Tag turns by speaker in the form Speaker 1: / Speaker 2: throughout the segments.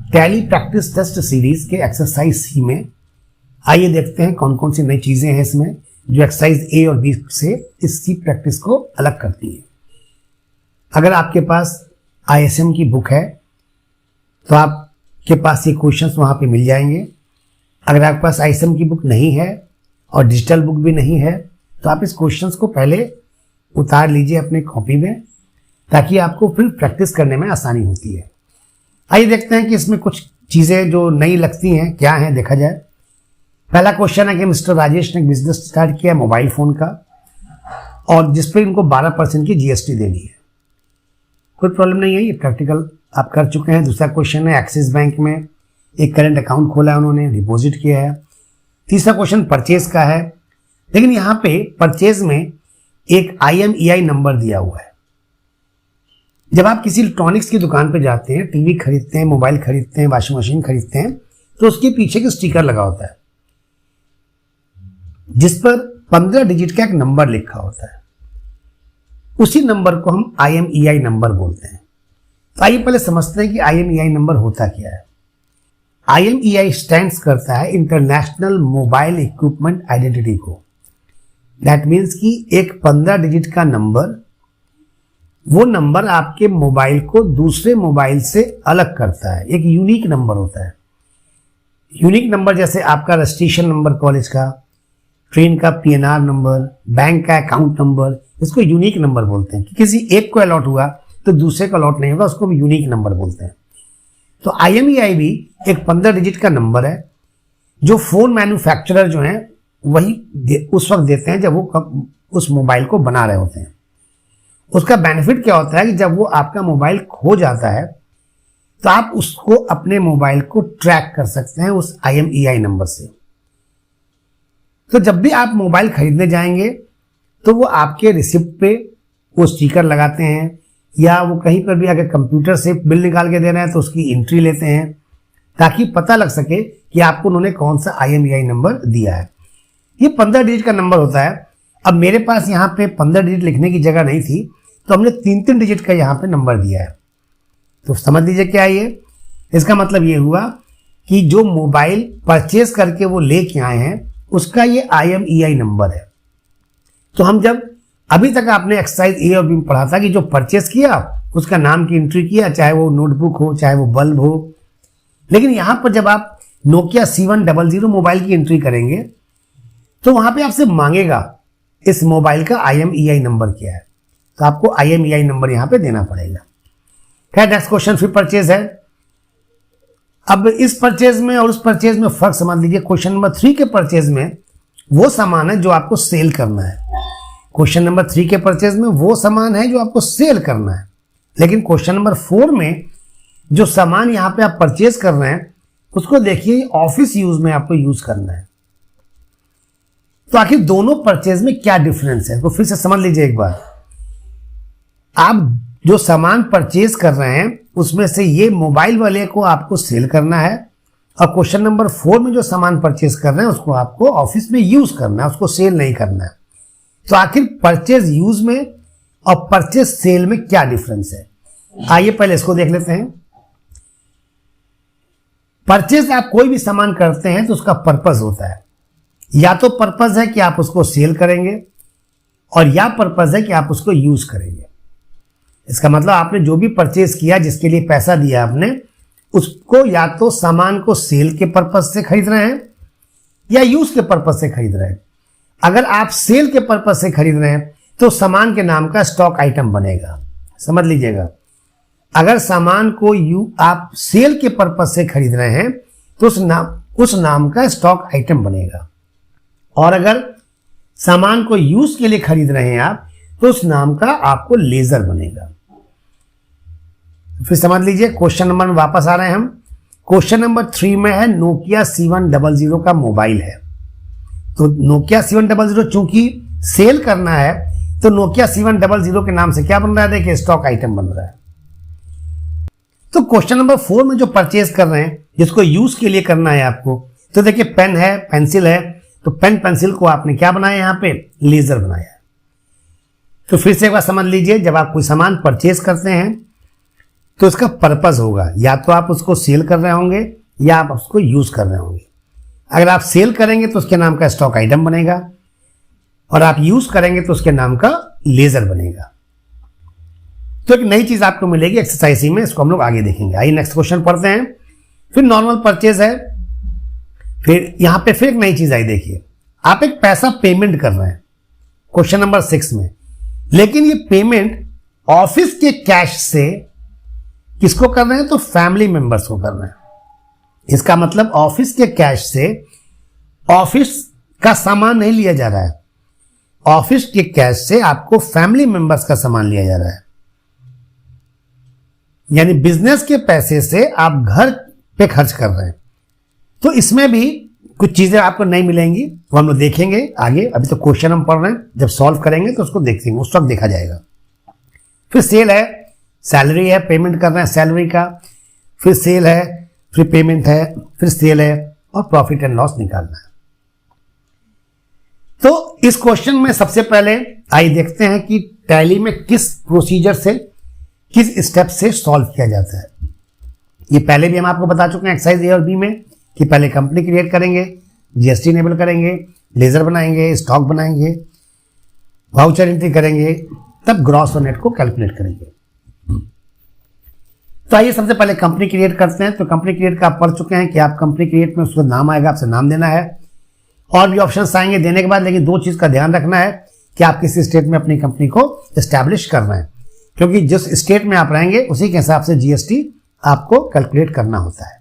Speaker 1: Tally practice test series के exercise सी में आइए देखते हैं कौन कौन सी नई चीजें हैं इसमें जो एक्सरसाइज ए और बी से इस सी प्रैक्टिस को अलग करती है। अगर आपके पास आईएसएम की बुक है तो आपके पास ये क्वेश्चंस वहां पे मिल जाएंगे। अगर आपके पास आईएसएम की बुक नहीं है और डिजिटल बुक भी नहीं है तो आप इस क्वेश्चंस को पहले उतार लीजिए अपने कॉपी में, ताकि आपको फिर प्रैक्टिस करने में आसानी होती है। आइए देखते हैं कि इसमें कुछ चीजें जो नई लगती हैं क्या हैं, देखा जाए। पहला क्वेश्चन है कि मिस्टर राजेश ने बिजनेस स्टार्ट किया मोबाइल फोन का और जिस पर इनको 12% की जीएसटी देनी है। कोई प्रॉब्लम नहीं है, ये प्रैक्टिकल आप कर चुके हैं। दूसरा क्वेश्चन है एक्सिस बैंक में एक करंट अकाउंट खोला है उन्होंने, डिपॉजिट किया है। तीसरा क्वेश्चन परचेज का है, लेकिन यहाँ पे परचेज में एक IMEI नंबर दिया हुआ है। जब आप किसी इलेक्ट्रॉनिक्स की दुकान पे जाते हैं, टीवी खरीदते हैं, मोबाइल खरीदते हैं, वॉशिंग मशीन खरीदते हैं, तो उसके पीछे एक स्टिकर लगा होता है जिस पर 15 डिजिट का एक नंबर लिखा होता है। उसी नंबर को हम IMEI नंबर बोलते हैं। तो आइए पहले समझते हैं कि IMEI नंबर होता क्या है। IMEI स्टैंड्स करता है इंटरनेशनल मोबाइल इक्विपमेंट आइडेंटिटी को। दैट मीन्स कि एक 15 डिजिट का नंबर, वो नंबर आपके मोबाइल को दूसरे मोबाइल से अलग करता है। एक यूनिक नंबर होता है। यूनिक नंबर जैसे आपका रजिस्ट्रेशन नंबर कॉलेज का, ट्रेन का PNR नंबर, बैंक का अकाउंट नंबर, इसको यूनिक नंबर बोलते हैं। कि किसी एक को अलॉट हुआ तो दूसरे को अलॉट नहीं होगा, उसको भी यूनिक नंबर बोलते हैं। तो IMEI भी एक 15 डिजिट का नंबर है जो फोन मैन्युफैक्चरर जो है वही उस वक्त देते हैं जब वो उस मोबाइल को बना रहे होते हैं। उसका बेनिफिट क्या होता है कि जब वो आपका मोबाइल खो जाता है तो आप उसको अपने मोबाइल को ट्रैक कर सकते हैं उस IMEI नंबर से। तो जब भी आप मोबाइल खरीदने जाएंगे तो वो आपके रिसिप्ट पे वो स्टिकर लगाते हैं, या वो कहीं पर भी अगर कंप्यूटर से बिल निकाल के दे रहे हैं तो उसकी एंट्री लेते हैं, ताकि पता लग सके कि आपको उन्होंने कौन सा IMEI नंबर दिया है। ये 15 डिजिट का नंबर होता है। अब मेरे पास यहाँ पे 15 डिजिट लिखने की जगह नहीं थी तो हमने 3-3 डिजिट का यहाँ पे नंबर दिया है। तो समझ लीजिए क्या है ये। इसका मतलब ये हुआ कि जो मोबाइल परचेज करके वो लेके आए हैं उसका ये IMEI नंबर है। तो हम जब अभी तक आपने एक्सरसाइज ए और बी में पढ़ा था कि जो परचेज किया उसका नाम की एंट्री किया, चाहे वो नोटबुक हो चाहे वो बल्ब हो, लेकिन यहां पर जब आप Nokia C100 मोबाइल की एंट्री करेंगे तो वहां पे आपसे मांगेगा इस मोबाइल का IMEI नंबर क्या है, तो आपको IMEI नंबर यहां पे देना पड़ेगा। खैर नेक्स्ट क्वेश्चन फिर परचेज है। अब इस परचेज में और उस परचेज में फर्क समझ लीजिए। क्वेश्चन नंबर 3 के परचेज में वो सामान है जो आपको सेल करना है। क्वेश्चन नंबर 3 के परचेज में वो सामान है जो आपको सेल करना है, लेकिन क्वेश्चन नंबर 4 में जो सामान यहां पे आप परचेज कर रहे हैं उसको देखिए ऑफिस यूज में आपको यूज करना है। तो आखिर दोनों परचेज में क्या डिफरेंस है, तो फिर से समझ लीजिए एक बार। आप जो सामान परचेज कर रहे हैं उसमें से ये मोबाइल वाले को आपको सेल करना है, और क्वेश्चन नंबर 4 में जो सामान परचेज कर रहे हैं उसको आपको ऑफिस में यूज करना है, उसको सेल नहीं करना है। तो आखिर परचेज यूज में और परचेज सेल में क्या डिफरेंस है, आइए पहले इसको देख लेते हैं। परचेज आप कोई भी सामान करते हैं तो उसका पर्पस होता है। या तो पर्पस है कि आप उसको सेल करेंगे और या पर्पस है कि आप उसको यूज करेंगे। इसका मतलब आपने जो भी परचेज किया, जिसके लिए पैसा दिया आपने, उसको या तो सामान को सेल के पर्पस से खरीद रहे हैं या यूज के पर्पस से खरीद रहे हैं। अगर आप सेल के पर्पस से खरीद रहे हैं तो सामान के नाम का स्टॉक आइटम बनेगा, समझ लीजिएगा। अगर सामान को आप सेल के पर्पस से खरीद रहे हैं तो उस नाम का स्टॉक आइटम बनेगा, और अगर सामान को यूज के लिए खरीद रहे हैं आप तो उस नाम का आपको लेजर बनेगा। फिर समझ लीजिए क्वेश्चन नंबर में वापस आ रहे हैं हम। क्वेश्चन नंबर 3 में है Nokia C100 का मोबाइल है। तो Nokia C100 चूंकि सेल करना है तो Nokia C100 के नाम से क्या बन रहा है, देखिए स्टॉक आइटम बन रहा है। तो क्वेश्चन नंबर 4 में जो परचेज कर रहे हैं जिसको यूज के लिए करना है आपको, तो देखिए पेन है, पेंसिल है, तो पेन पेंसिल को आपने क्या बनाया, यहां पे लेजर बनाया है। तो फिर से एक बार समझ लीजिए, जब आप कोई सामान परचेज करते हैं तो इसका पर्पस होगा, या तो आप उसको सेल कर रहे होंगे या आप उसको यूज कर रहे होंगे। अगर आप सेल करेंगे तो उसके नाम का स्टॉक आइटम बनेगा, और आप यूज करेंगे तो उसके नाम का लेजर बनेगा। तो एक नई चीज आपको मिलेगी एक्सरसाइज में, इसको हम लोग आगे देखेंगे। आइए नेक्स्ट क्वेश्चन पढ़ते हैं। फिर नॉर्मल परचेज है, फिर यहां पे फिर एक नई चीज आई। देखिए, आप एक पैसा पेमेंट कर रहे हैं क्वेश्चन नंबर 6 में, लेकिन ये पेमेंट ऑफिस के कैश से किसको कर रहे हैं? तो फैमिली मेंबर्स को कर रहे हैं। इसका मतलब ऑफिस के कैश से ऑफिस का सामान नहीं लिया जा रहा है, ऑफिस के कैश से आपको फैमिली मेंबर्स का सामान लिया जा रहा है। यानी बिजनेस के पैसे से आप घर पे खर्च कर रहे हैं। तो इसमें भी कुछ चीजें आपको नहीं मिलेंगी, वो हम लोग देखेंगे आगे। अभी तो क्वेश्चन हम पढ़ रहे हैं, जब सॉल्व करेंगे तो उसको देखेंगे, उस वक्त देखा जाएगा। फिर सेल है, सैलरी है, पेमेंट कर रहे हैं सैलरी का, फिर सेल है, फिर पेमेंट है, फिर सेल है, और प्रॉफिट एंड लॉस निकालना है। तो इस क्वेश्चन में सबसे पहले आइए देखते हैं कि टैली में किस प्रोसीजर से, किस स्टेप से सॉल्व किया जाता है। ये पहले भी हम आपको बता चुके हैं एक्सरसाइज ए और बी में, कि पहले कंपनी क्रिएट करेंगे, जीएसटी इनेबल करेंगे, लेजर बनाएंगे, स्टॉक बनाएंगे, वाउचर एंट्री करेंगे, तब ग्रॉस और नेट को कैलकुलेट करेंगे। तो आइए सबसे पहले कंपनी क्रिएट करते हैं। तो कंपनी क्रिएट का आप पढ़ चुके हैं कि आप कंपनी क्रिएट में उसका नाम आएगा, आपसे नाम देना है, और भी ऑप्शंस आएंगे देने के बाद। लेकिन दो चीज का ध्यान रखना है कि आप किस स्टेट में अपनी कंपनी को एस्टैब्लिश कर रहे हैं, क्योंकि जिस स्टेट में आप रहेंगे उसी के हिसाब से जीएसटी आपको कैलकुलेट करना होता है।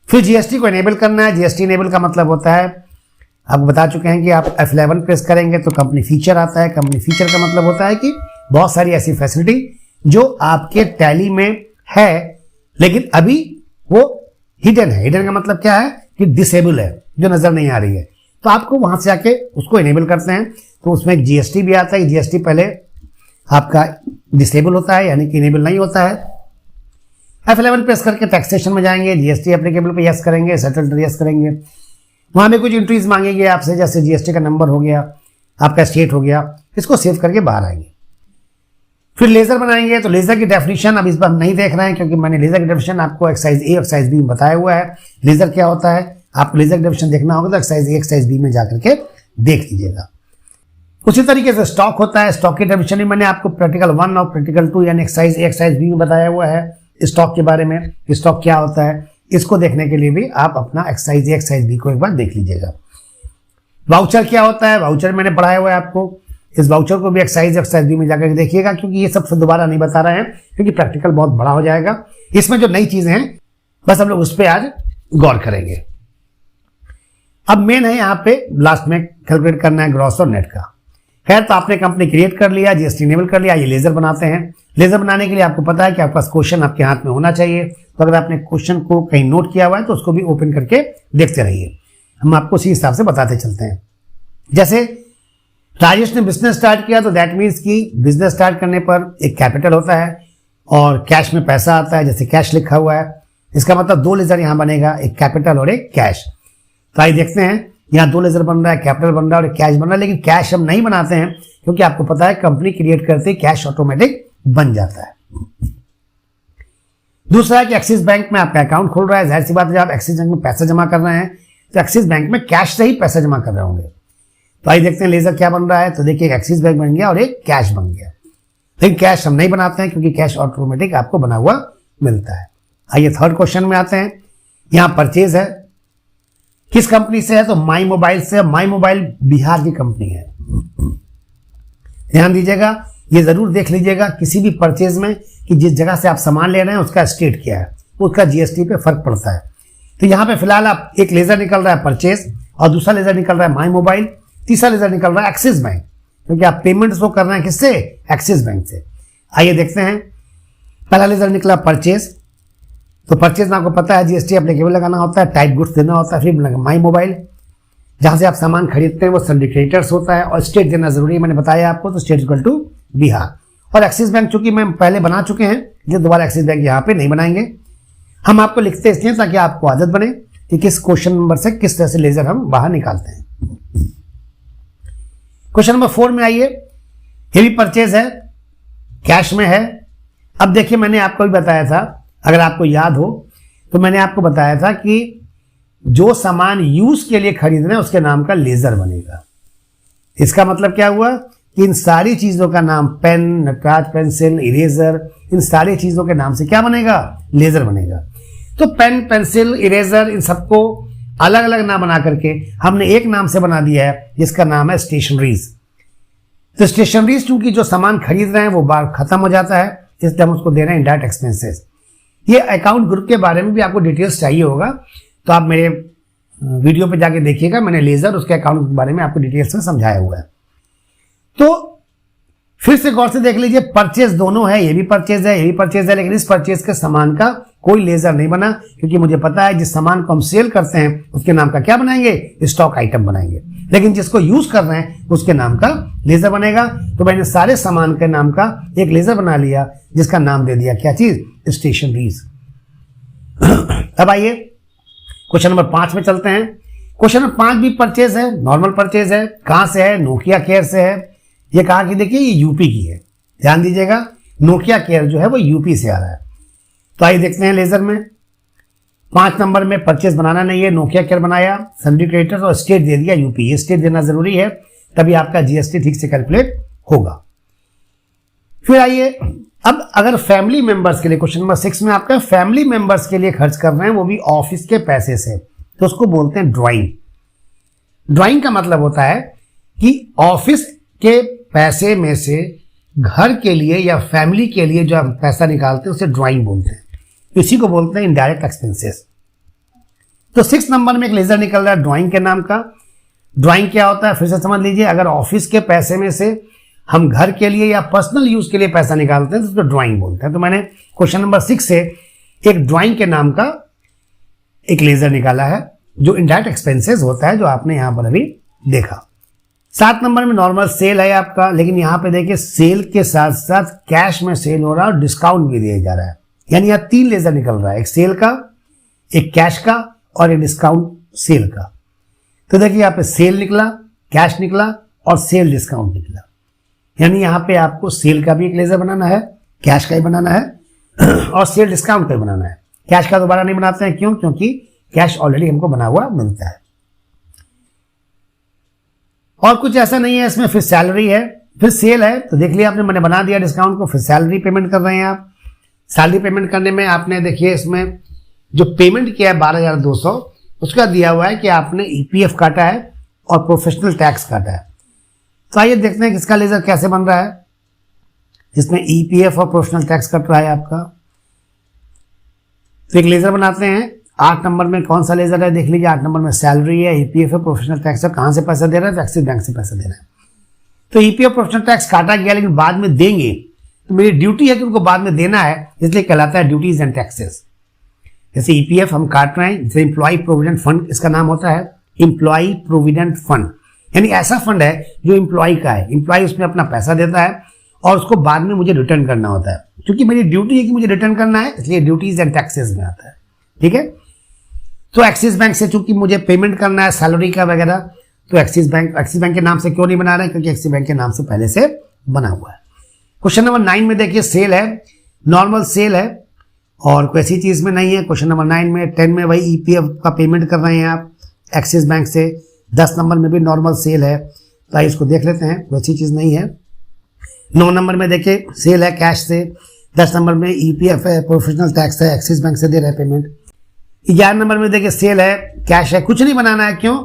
Speaker 1: फिर जीएसटी को इनेबल करना है। जीएसटी इनेबल का मतलब होता है, आपको बता चुके हैं कि आप F11 प्रेस करेंगे तो कंपनी फीचर आता है। कंपनी फीचर का मतलब होता है कि बहुत सारी ऐसी फैसिलिटी जो आपके टैली में है लेकिन अभी वो हिडन है। हिडन का मतलब क्या है कि डिसेबल है, जो नजर नहीं आ रही है। तो आपको वहां से आके उसको इनेबल करते हैं। तो उसमें एक जीएसटी भी आता है। जीएसटी पहले आपका डिसेबल होता है, यानी कि इनेबल नहीं होता है। F11 प्रेस करके टैक्सेशन में जाएंगे, जीएसटी एप्लीकेबल पे यस करेंगे, सेटल यस करेंगे। वहां में कुछ एंट्रीज मांगेंगे आपसे, जैसे जीएसटी का नंबर हो गया, आपका स्टेट हो गया, इसको सेव करके बाहर आएंगे। फिर लेजर बनाएंगे। तो लेजर की डेफिनेशन अब इस बार नहीं देख रहे हैं, क्योंकि मैंने लेजर की डेफिनेशन आपको एक्सरसाइज ए एक्सरसाइज बी में बताया हुआ है। लेजर क्या होता है, आपको लेजर की डेफिनेशन देखना होगा तो एक्सरसाइज ए एक्सरसाइज बी में जाकर के देख लीजिएगा। उसी तरीके से स्टॉक होता है। स्टॉक की डेफिनेशन भी मैंने आपको प्रैक्टिकल 1 और प्रैक्टिकल 2 यानी एक्सरसाइज ए एक्सरसाइज बी में बताया हुआ है। स्टॉक के बारे में, स्टॉक क्या होता है, इसको देखने के लिए भी आप अपना एक्सरसाइज ए एक्सरसाइज बी को एक बार देख लीजिएगा। वाउचर क्या होता है, वाउचर मैंने पढ़ाया हुआ है आपको। इस वाउचर को भी एक्सरसाइज बी में जाकर देखिएगा, क्योंकि ये सब दोबारा नहीं बता रहे हैं, क्योंकि प्रैक्टिकल बहुत बड़ा हो जाएगा। इसमें जो नई चीजें हैं बस हम लोग उस पर आज गौर करेंगे। अब मेन है यहाँ पे लास्ट में कैलकुलेट करना है ग्रॉस और नेट का। खैर, तो आपने कंपनी क्रिएट कर लिया, जीएसटी इनेबल कर लिया। ये लेजर बनाते हैं। लेजर बनाने के लिए आपको पता है कि आपके पास क्वेश्चन आपके हाथ में होना चाहिए। तो अगर आपने क्वेश्चन को कहीं नोट किया हुआ है तो उसको भी ओपन करके देखते रहिए, हम आपको उसी हिसाब से बताते चलते हैं। जैसे राजेश ने बिजनेस स्टार्ट किया, तो दैट मीन्स कि बिजनेस स्टार्ट करने पर एक कैपिटल होता है और कैश में पैसा आता है, जैसे कैश लिखा हुआ है। इसका मतलब 2 लेजर यहां बनेगा, एक कैपिटल और एक कैश। तो आइए देखते हैं, यहाँ 2 लेजर बन रहा है, कैपिटल बन रहा है और कैश बन रहा है। लेकिन कैश हम नहीं बनाते हैं, क्योंकि आपको पता है कंपनी क्रिएट करते ही कैश ऑटोमेटिक बन जाता है। दूसरा है कि एक्सिस बैंक में आपका अकाउंट खोल रहा है। जाहिर सी बात है, जब आप एक्सिस बैंक में पैसा जमा कर रहे हैं तो एक्सिस बैंक में कैश से ही पैसा जमा कर रहे होंगे। तो आइए देखते हैं लेजर क्या बन रहा है। तो देखिए, एक एक्सिस बैंक बन गया और एक कैश बन गया। लेकिन कैश हम नहीं बनाते हैं, क्योंकि कैश ऑटोमेटिक आपको बना हुआ मिलता है। आइए थर्ड क्वेश्चन में आते हैं। यहां परचेज है, किस कंपनी से है, तो माई मोबाइल से। माई मोबाइल बिहार की कंपनी है। ध्यान दीजिएगा, ये जरूर देख लीजिएगा किसी भी परचेज में कि जिस जगह से आप सामान ले रहे हैं उसका स्टेट क्या है, उसका जीएसटी पे फर्क पड़ता है। तो यहां पे फिलहाल आप एक लेजर निकल रहा है परचेज, और दूसरा लेजर निकल रहा है माई मोबाइल, तीसरा लेजर निकल रहा है एक्सिस बैंक, क्योंकि आप पेमेंट शो कर रहे हैं किससे, एक्सिस बैंक से। आइए देखते हैं, पहला लेजर निकला परचेज। तो परचेज में आपको पता है जीएसटी एप्लीकेबल लगाना होता है, टाइप गुड्स देना होता है। फिर माई मोबाइल, जहां से आप सामान खरीदते हैं वो सिंडिकेटर्स होता है, और स्टेट देना जरूरी है, मैंने बताया आपको। तो स्टेट इक्वल टू बिहार। और एक्सिस बैंक चूंकि मैं पहले बना चुके हैं, ये दोबारा एक्सिस बैंक यहाँ पे नहीं बनाएंगे। हम आपको लिखते इसलिए ताकि आपको आदत बने कि किस क्वेश्चन नंबर से किस तरह से लेजर हम बाहर निकालते हैं। क्वेश्चन नंबर 4 में आइए। ये भी परचेज है, कैश में है, अब देखिए, मैंने आपको भी बताया था, अगर आपको याद हो तो मैंने आपको बताया था कि जो सामान यूज के लिए खरीदना है उसके नाम का लेजर बनेगा। इसका मतलब क्या हुआ कि इन सारी चीजों का नाम, पेन, नटराज पेंसिल, इरेजर, इन सारी चीजों के नाम से क्या बनेगा? लेजर बनेगा। तो पेन, पेंसिल, इरेजर, इन सबको अलग अलग नाम बना करके हमने एक नाम से बना दिया है जिसका नाम है स्टेशनरीज। तो स्टेशनरीज चूंकि जो सामान खरीद रहे हैं वो बार खत्म हो जाता है, इसलिए हम उसको दे रहे हैं इनडायरेक्ट एक्सपेंसेस। ये अकाउंट ग्रुप के बारे में भी आपको डिटेल्स चाहिए होगा तो आप मेरे वीडियो पे जाके देखिएगा, मैंने लेजर उसके अकाउंट के बारे में आपको डिटेल्स में समझाया हुआ है। तो फिर से गौर से देख लीजिए, परचेज दोनों है, ये भी परचेज है, ये भी परचेज है, लेकिन इस परचेज के सामान का कोई लेजर नहीं बना, क्योंकि मुझे पता है जिस सामान को हम सेल करते हैं उसके नाम का क्या बनाएंगे? स्टॉक आइटम बनाएंगे, लेकिन जिसको यूज कर रहे हैं उसके नाम का लेजर बनेगा। तो मैंने सारे सामान के नाम का एक लेजर बना लिया जिसका नाम दे दिया, क्या चीज? स्टेशनरीज। अब आइए क्वेश्चन नंबर 5 में चलते हैं। क्वेश्चन नंबर 5 भी परचेज है, नॉर्मल परचेज है। कहां से है? नोकिया केयर से है। ये कहा कि देखिए ये यूपी की है, ध्यान दीजिएगा, नोकिया केयर जो है वो यूपी से आ रहा है। तो आइए देखते हैं लेजर में। 5 नंबर में परचेज बनाना नहीं है, नोकिया केयर बनाया, सन्ड्री क्रेडिटर्स और स्टेट दे दिया यूपी। ये स्टेट देना जरूरी है, तभी आपका जीएसटी ठीक से कैलकुलेट होगा। फिर आइए, अब अगर फैमिली मेंबर्स के लिए, क्वेश्चन नंबर 6 में आपका फैमिली मेंबर्स के लिए खर्च कर रहे हैं, वो भी ऑफिस के पैसे से, तो उसको बोलते हैं ड्राइंग। ड्राइंग का मतलब होता है कि ऑफिस के पैसे में से घर के लिए या फैमिली के लिए जो हम पैसा निकालते हैं उसे ड्राइंग बोलते हैं, इसी को बोलते हैं इनडायरेक्ट एक्सपेंसेस। तो 6 नंबर में एक लेजर निकल रहा है ड्राइंग के नाम का। ड्राइंग क्या होता है फिर से समझ लीजिए, अगर ऑफिस के पैसे में से हम घर के लिए या पर्सनल यूज के लिए पैसा निकालते हैं तो उसको ड्राइंग बोलते हैं। तो मैंने क्वेश्चन नंबर 6 से एक ड्राइंग के नाम का एक लेजर निकाला है जो इनडायरेक्ट एक्सपेंसेस होता है, जो आपने यहां पर अभी देखा। 7 नंबर में नॉर्मल सेल है आपका, लेकिन यहां पे देखिए सेल के साथ साथ कैश में सेल हो रहा है और डिस्काउंट भी दिया जा रहा है, यानी यहां 3 लेजर निकल रहा है, एक सेल का, एक कैश का और एक डिस्काउंट सेल का। तो देखिए यहां पे सेल निकला, कैश निकला और सेल डिस्काउंट निकला, यानी यहां पे आपको सेल का भी एक लेजर बनाना है, कैश का ही बनाना है और सेल डिस्काउंट का ही बनाना है। कैश का दोबारा नहीं बनाते हैं, क्यों? क्योंकि कैश ऑलरेडी हमको बना हुआ मिलता है। और कुछ ऐसा नहीं है इसमें। फिर सैलरी है, फिर सेल है, तो देख लिया आपने, मैंने बना दिया डिस्काउंट को। फिर सैलरी पेमेंट कर रहे हैं आप। सैलरी पेमेंट करने में आपने देखिए इसमें जो पेमेंट किया है 12,200, उसका दिया हुआ है कि आपने ईपीएफ काटा है और प्रोफेशनल टैक्स काटा है। तो आइए देखते हैं किसका लेजर कैसे बन रहा है, जिसमें ईपीएफ और प्रोफेशनल टैक्स कट रहा है आपका। तो एक लेजर बनाते हैं। 8 नंबर में कौन सा लेजर है देख लीजिए। 8 नंबर में सैलरी है, ईपीएफ है, प्रोफेशनल टैक्स है। कहां से पैसा दे रहा है? तो एक्सिस बैंक से पैसा दे रहा है। तो ईपीएफ प्रोफेशनल टैक्स काटा गया, लेकिन बाद में देंगे, तो मेरी ड्यूटी है कि उनको बाद में देना है, इसलिए कहलाता है ड्यूटीज एंड टैक्सेस। जैसे ईपीएफ हम काट रहे हैं, जैसे इंप्लॉय प्रोविडेंट फंड इसका नाम होता है, इंप्लॉय प्रोविडेंट फंड, यानी ऐसा फंड है जो इंप्लॉय का है। इंप्लॉय उसमें अपना पैसा देता है और उसको बाद में मुझे रिटर्न करना होता है। क्योंकि मेरी ड्यूटी है कि मुझे रिटर्न करना है, इसलिए ड्यूटीज एंड टैक्सेस में आता है। ठीक है, तो एक्सिस बैंक से चूंकि मुझे पेमेंट करना है सैलरी का वगैरह, तो एक्सिस बैंक के नाम से क्यों नहीं बना रहे हैं? क्योंकि एक्सिस बैंक के नाम से पहले से बना हुआ है। क्वेश्चन नंबर 9 में देखिए सेल है, नॉर्मल सेल है और कोई ऐसी चीज में नहीं है। क्वेश्चन नंबर 9 में 10 में वही ईपीएफ का पेमेंट कर रहे हैं आप एक्सिस बैंक से। 10 नंबर में भी नॉर्मल सेल है, तो आइए इसको देख लेते हैं, वैसी चीज नहीं है। 9 नंबर में देखिए सेल है कैश से। 10 नंबर में ईपीएफ है, प्रोफेशनल टैक्स है, एक्सिस बैंक से दे रहे हैं पेमेंट। 11 नंबर में देखिए सेल है, कैश है, कुछ नहीं बनाना है। क्यों?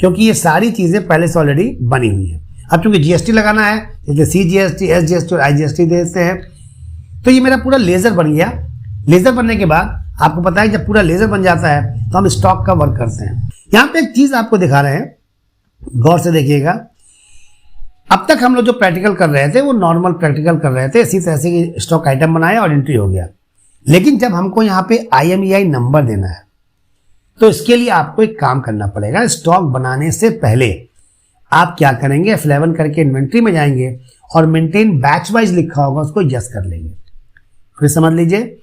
Speaker 1: क्योंकि ये सारी चीजें पहले से ऑलरेडी बनी हुई है। अब चूंकि जीएसटी लगाना है, जैसे सीजीएसटी, एसजीएसटी और आईजीएसटी देते हैं, तो ये मेरा पूरा लेजर बन गया। लेजर बनने के बाद आपको पता है जब पूरा लेजर बन जाता है तो हम स्टॉक का वर्क करते हैं। यहां पे एक चीज आपको दिखा रहे हैं, गौर से देखिएगा। अब तक हम लोग जो प्रैक्टिकल कर रहे थे वो नॉर्मल प्रैक्टिकल कर रहे थे, इसी तरह से स्टॉक आइटम बनाया और एंट्री हो गया। लेकिन जब हमको यहाँ पे IMEI नंबर देना है तो इसके लिए आपको एक काम करना पड़ेगा। स्टॉक बनाने से पहले आप क्या करेंगे, F11 करके इन्वेंट्री में जाएंगे और मेंटेन बैच वाइज लिखा होगा उसको यस कर लेंगे। फिर समझ लीजिए,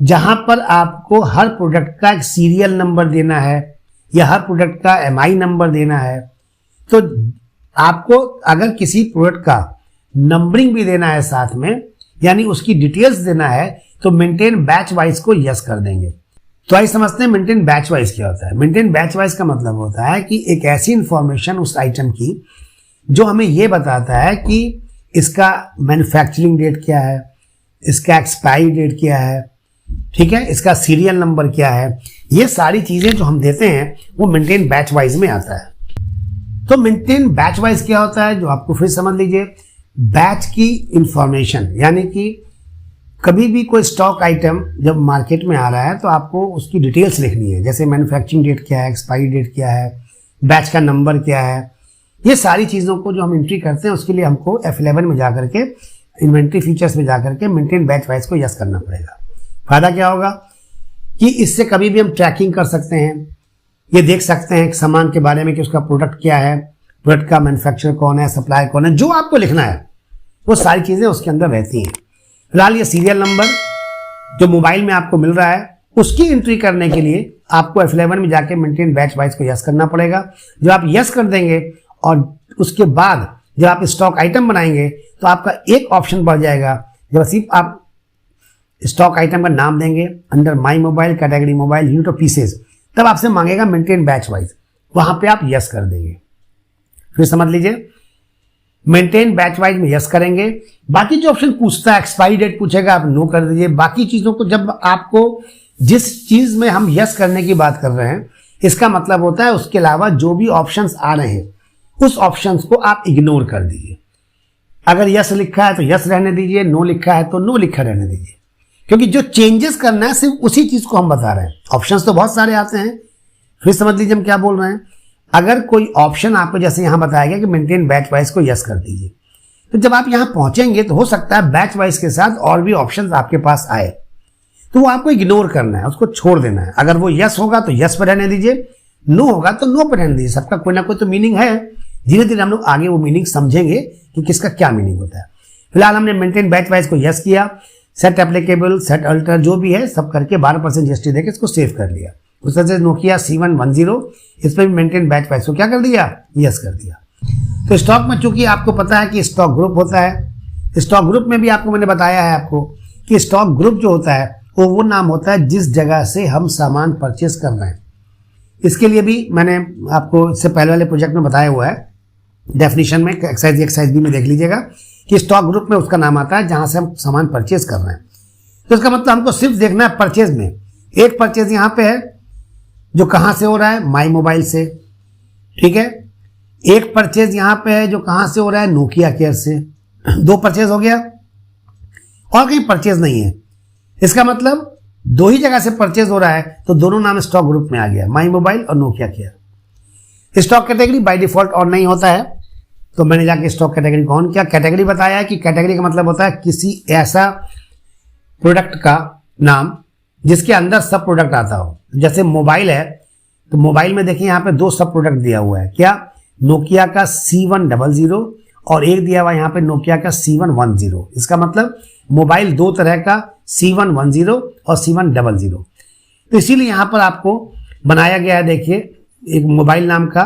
Speaker 1: जहां पर आपको हर प्रोडक्ट का एक सीरियल नंबर देना है या हर प्रोडक्ट का MI नंबर देना है, तो आपको अगर किसी प्रोडक्ट का नंबरिंग भी देना है साथ में, यानी उसकी डिटेल्स देना है, तो मेंटेन बैच वाइज को यस कर देंगे। तो आइए समझते हैं मेंटेन बैच वाइज क्या होता है। मेंटेन बैच वाइज का मतलब होता है कि एक ऐसी इंफॉर्मेशन उस आइटम की जो हमें ये बताता है कि इसका मैन्युफैक्चरिंग डेट क्या है, इसका एक्सपायरी डेट क्या है, ठीक है, इसका सीरियल नंबर क्या है। ये सारी चीजें जो हम देते हैं वो मेंटेन बैच वाइज में आता है। तो मेंटेन बैच वाइज क्या होता है, जो आपको फिर समझ लीजिए, बैच की इंफॉर्मेशन, यानी कि कभी भी कोई स्टॉक आइटम जब मार्केट में आ रहा है तो आपको उसकी डिटेल्स लिखनी है, जैसे मैन्युफैक्चरिंग डेट क्या है, एक्सपायरी डेट क्या है, बैच का नंबर क्या है। ये सारी चीज़ों को जो हम एंट्री करते हैं उसके लिए हमको F11 में जाकर के इन्वेंट्री फीचर्स में जाकर के मेंटेन बैच वाइज को यस करना पड़ेगा। फायदा क्या होगा कि इससे कभी भी हम ट्रैकिंग कर सकते हैं, ये देख सकते हैं सामान के बारे में कि उसका प्रोडक्ट क्या है, प्रोडक्ट का मैन्युफैक्चरर कौन है, सप्लायर कौन है, जो आपको लिखना है वो सारी चीज़ें उसके अंदर रहती हैं। फिलहाल ये सीरियल नंबर जो मोबाइल में आपको मिल रहा है उसकी एंट्री करने के लिए आपको F11 में जाके मेंटेन बैच वाइज को यस करना पड़ेगा। जब आप यस कर देंगे और उसके बाद जब आप स्टॉक आइटम बनाएंगे तो आपका एक ऑप्शन बढ़ जाएगा। जब सिर्फ आप स्टॉक आइटम का नाम देंगे under my mobile, category mobile, unit of pieces, तब आपसे मांगेगा मेंटेन बैच वाइज, वहां पे आप यस कर देंगे। फिर समझ लीजिए मेंटेन बैच वाइज में यस करेंगे। बाकी जो ऑप्शन पूछता है, एक्सपायरी डेट पूछेगा, आप नो कर दीजिए। बाकी चीजों को जब आपको जिस चीज में हम यस करने की बात कर रहे हैं, इसका मतलब होता है उसके अलावा जो भी ऑप्शंस आ रहे हैं उस ऑप्शंस को आप इग्नोर कर दीजिए। अगर यस लिखा है तो यस रहने दीजिए, नो लिखा है तो नो लिखा रहने दीजिए, क्योंकि जो चेंजेस करना है सिर्फ उसी चीज को हम बता रहे हैं। ऑप्शंस तो बहुत सारे आते हैं। फिर समझ लीजिए हम क्या बोल रहे हैं। अगर कोई ऑप्शन आपको जैसे यहां बताया गया कि मेंटेन बैच वाइज को यस कर दीजिए, तो जब आप यहां पहुंचेंगे तो हो सकता है बैच वाइज के साथ और भी ऑप्शंस आपके पास आए, तो वो आपको इग्नोर करना है, उसको छोड़ देना है। अगर वो यस होगा तो यस पर रहने दीजिए, नो होगा तो नो पर रहने दीजिए। सबका कोई ना कोई तो मीनिंग है, धीरे धीरे हम लोग आगे वो मीनिंग समझेंगे कि किसका क्या मीनिंग होता है। फिलहाल हमने मेंटेन बैच वाइज को यस किया, सेट एप्लीकेबल, सेट अल्टर जो भी है सब करके 12% जीएसटी देकर इसको सेव कर लिया। उस तरह से नोकिया C110 इस पर भी मेंटेन बैच वाइज को क्या कर दिया, यस कर दिया। तो स्टॉक में चूंकि आपको पता है कि स्टॉक ग्रुप होता है, स्टॉक ग्रुप में भी आपको मैंने बताया है आपको कि स्टॉक ग्रुप जो होता है वो नाम होता है जिस जगह से हम सामान परचेस कर रहे हैं। इसके लिए भी मैंने आपको इससे पहले वाले प्रोजेक्ट में बताया हुआ है, डेफिनेशन में एक्सरसाइज बी में देख लीजिएगा कि स्टॉक ग्रुप में उसका नाम आता है जहां से हम सामान परचेज कर रहे हैं। तो इसका मतलब हमको सिर्फ देखना है परचेज में। एक परचेज यहां पे है जो कहां से हो रहा है, माई मोबाइल से, ठीक है। एक परचेज यहां पे है जो कहां से हो रहा है, नोकिया केयर से। 2 परचेज हो गया और कहीं परचेज नहीं है। इसका मतलब 2 ही जगह से परचेज हो रहा है, तो दोनों नाम स्टॉक ग्रुप में आ गया, माई मोबाइल और Nokia care. Stock category by default on नहीं होता है, तो मैंने जाके स्टॉक कैटेगरी को ऑन किया। कैटेगरी बताया है कि कैटेगरी का मतलब होता है किसी ऐसा प्रोडक्ट का नाम जिसके अंदर सब प्रोडक्ट आता हो। जैसे मोबाइल है तो मोबाइल में देखिए यहाँ पे 2 सब प्रोडक्ट दिया हुआ है, क्या, नोकिया का C100 और एक दिया हुआ यहाँ पे नोकिया का C110। इसका मतलब मोबाइल 2 तरह का, C110 और C100। तो इसीलिए यहाँ पर आपको बनाया गया है, देखिए एक मोबाइल नाम का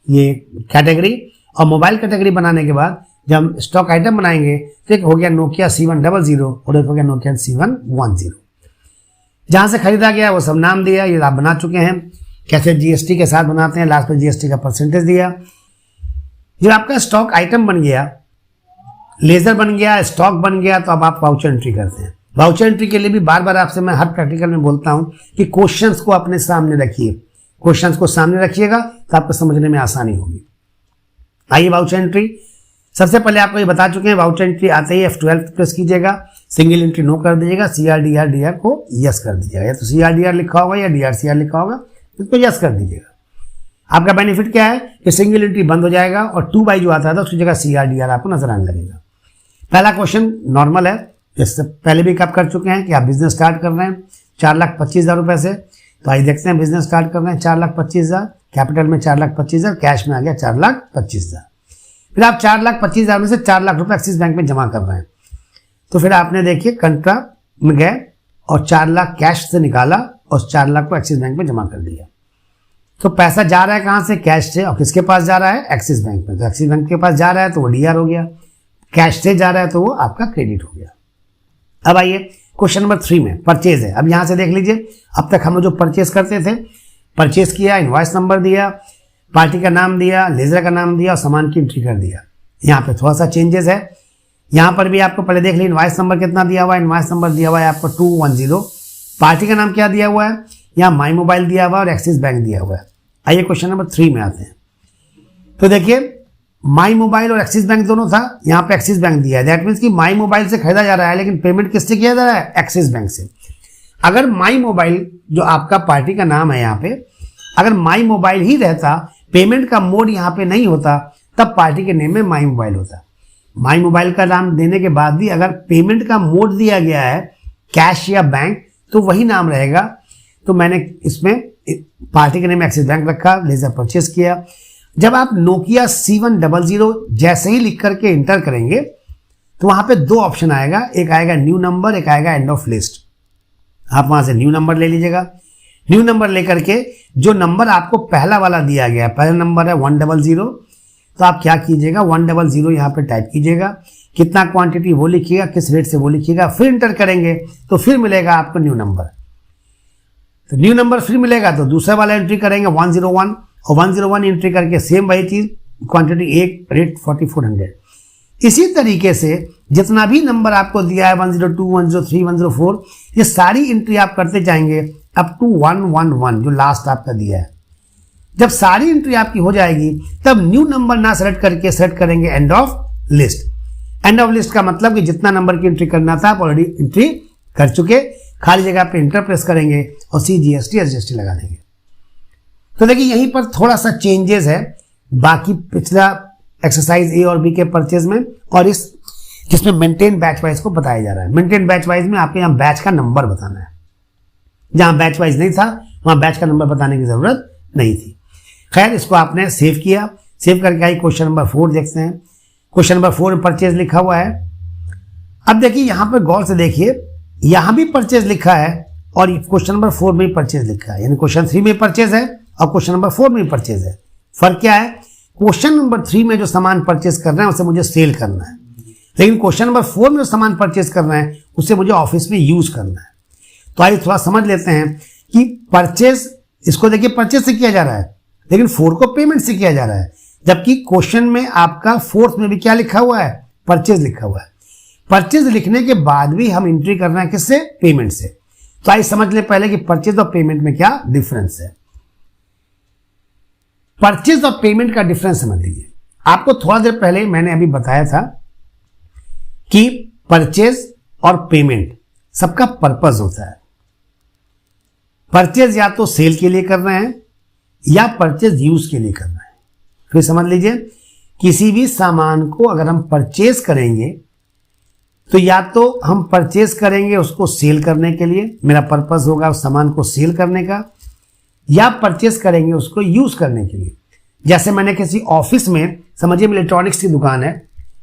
Speaker 1: ये कैटेगरी, और मोबाइल कैटेगरी बनाने के बाद जब हम स्टॉक आइटम बनाएंगे तो एक हो गया नोकिया C100 और एक हो गया नोकिया C110। जहां से खरीदा गया वो सब नाम दिया, ये आप बना चुके हैं। कैसे जीएसटी के साथ बनाते हैं, लास्ट में जीएसटी का परसेंटेज दिया। जब आपका स्टॉक आइटम बन गया, लेजर बन गया, स्टॉक बन गया, तो अब आप वाउचर एंट्री करते हैं। वाउचर एंट्री के लिए भी बार बार आपसे मैं हर प्रैक्टिकल में बोलता हूं कि क्वेश्चंस को अपने सामने रखिए, क्वेश्चंस को सामने रखिएगा तो आपको समझने में आसानी होगी। आइए वाउचर एंट्री, सबसे पहले आपको ये बता चुके हैं, वाउचर एंट्री आते ही F12 प्रेस कीजिएगा, सिंगल एंट्री नो कर दीजिएगा, CRDR को यस कर दीजिएगा। या तो CRDR लिखा होगा या DRCR लिखा होगा, इसको यस कर दीजिएगा। आपका बेनिफिट क्या है कि सिंगल एंट्री बंद हो जाएगा और 2 बाई जो आता था उसकी जगह CRDR आपको नजर आने लगेगा। पहला क्वेश्चन नॉर्मल है, इससे पहले भी कब कर चुके हैं कि आप बिजनेस स्टार्ट कर रहे हैं 4,25,000 रुपए से। तो आइए देखते हैं, बिजनेस स्टार्ट कर रहे हैं 4,25,000, कैपिटल में 4,25,000, कैश में आ गया 4,25,000। फिर आप 4,25,000 में से 4 लाख रुपए एक्सिस बैंक में जमा कर रहे हैं। तो फिर आपने देखिए कंट्रा में गए और 4 लाख कैश से निकाला और 4 लाख को एक्सिस बैंक में जमा कर दिया। तो पैसा जा रहा है कहां से, कैश से, और किसके पास जा रहा है, एक्सिस बैंक में। तो एक्सिस बैंक के पास जा रहा है तो वो डीआर हो गया, कैश से जा रहा है तो वो आपका क्रेडिट हो गया। अब आइए क्वेश्चन नंबर 3 में परचेज है। अब यहां से देख लीजिए, अब तक हम लोग जो परचेज करते थे, परचेज किया, इनवॉइस नंबर दिया, पार्टी का नाम दिया, लेजर का नाम दिया और सामान की एंट्री कर दिया। यहाँ पे थोड़ा सा चेंजेस है। यहाँ पर भी आपको पहले देख लीजिए इनवॉइस नंबर कितना दिया हुआ है। इनवॉइस नंबर दिया हुआ है आपको 210। पार्टी का नाम क्या दिया हुआ है, यहाँ माई मोबाइल दिया हुआ है और एक्सिस बैंक दिया हुआ है। आइए क्वेश्चन नंबर 3 में आते हैं। तो देखिए माई मोबाइल और एक्सिस बैंक दोनों था, यहाँ पे एक्सिस बैंक दिया है। दैट मीन्स कि माई मोबाइल से खरीदा जा रहा है, लेकिन पेमेंट किससे किया जा रहा है, एक्सिस बैंक से। अगर माई मोबाइल जो आपका पार्टी का नाम है यहाँ पे, अगर माई मोबाइल ही रहता, पेमेंट का मोड यहाँ पे नहीं होता, तब पार्टी के नेम में माई मोबाइल होता। माई मोबाइल का नाम देने के बाद भी अगर पेमेंट का मोड दिया गया है कैश या बैंक, तो वही नाम रहेगा। तो मैंने इसमें पार्टी के नेम एक्सिस बैंक रखा, लेजर परचेस किया। जब आप नोकिया C100 जैसे ही लिख करके इंटर करेंगे तो वहां पे 2 ऑप्शन आएगा, एक आएगा न्यू नंबर, एक आएगा एंड ऑफ लिस्ट। आप वहां से न्यू नंबर ले लीजिएगा। न्यू नंबर लेकर के जो नंबर आपको पहला वाला दिया गया है, पहला नंबर है 100, तो आप क्या कीजिएगा 100 यहाँ पे टाइप कीजिएगा, कितना क्वांटिटी वो लिखिएगा, किस रेट से वो लिखिएगा, फिर इंटर करेंगे तो फिर मिलेगा आपको न्यू नंबर। तो न्यू नंबर फिर मिलेगा तो दूसरा वाला एंट्री करेंगे 101 और 101 एंट्री करके सेम वही चीज, क्वांटिटी 1, रेट 4400। इसी तरीके से जितना भी नंबर आपको दिया है 102, 103, 104, ये सारी एंट्री आप करते जाएंगे अप टू 111 जो लास्ट आपका दिया है। जब सारी एंट्री आपकी हो जाएगी तब न्यू नंबर ना सेलेक्ट करके सेलेक्ट करेंगे end of list. End of list का मतलब कि जितना नंबर की एंट्री करना था आप ऑलरेडी एंट्री कर चुके, खाली जगह पे इंटर प्रेस करेंगे और CGST SGST लगा देंगे। तो देखिए यहीं पर थोड़ा सा चेंजेस है बाकी पिछला एक्सरसाइज A और B के परचेज में, और इस जिसमें मेंटेन बैच वाइज को बताया जा रहा है। मेंटेन बैच वाइज में आपको यहाँ बैच का नंबर बताना है, जहां बैच वाइज नहीं था वहां बैच का नंबर बताने की जरूरत नहीं थी। खैर इसको आपने सेव किया, सेव करके आई क्वेश्चन नंबर 4 देखते हैं। क्वेश्चन नंबर 4 में परचेज लिखा हुआ है। अब देखिए यहां पर गौर से देखिए, यहां भी परचेज लिखा है और क्वेश्चन नंबर 4 में परचेज लिखा है, यानी क्वेश्चन 3 में परचेज है और क्वेश्चन नंबर 4 में परचेज है। फर्क क्या है, क्वेश्चन नंबर 3 में जो सामान परचेज करना है उसे मुझे सेल करना है, लेकिन क्वेश्चन नंबर 4 में जो सामान परचेज करना है उसे मुझे ऑफिस में यूज करना है। तो आइए थोड़ा समझ लेते हैं कि परचेज, इसको देखिए परचेज से किया जा रहा है, लेकिन 4 को पेमेंट से किया जा रहा है, जबकि क्वेश्चन में आपका 4th में भी क्या लिखा हुआ है, परचेज लिखा हुआ है। परचेज लिखने के बाद भी हम एंट्री करना है किससे, पेमेंट से। तो आइए समझ ले पहले कि परचेज और पेमेंट में क्या डिफरेंस है। परचेज और पेमेंट का डिफरेंस समझ लीजिए। आपको थोड़ा देर पहले मैंने अभी बताया था कि परचेज और पेमेंट सबका पर्पस होता है। परचेज या तो सेल के लिए करना है या परचेज यूज के लिए करना है। फिर समझ लीजिए, किसी भी सामान को अगर हम परचेज करेंगे तो या तो हम परचेज करेंगे उसको सेल करने के लिए, मेरा पर्पस होगा उस सामान को सेल करने का, या परचेज करेंगे उसको यूज करने के लिए। जैसे मैंने किसी ऑफिस में, समझिए इलेक्ट्रॉनिक्स की दुकान है,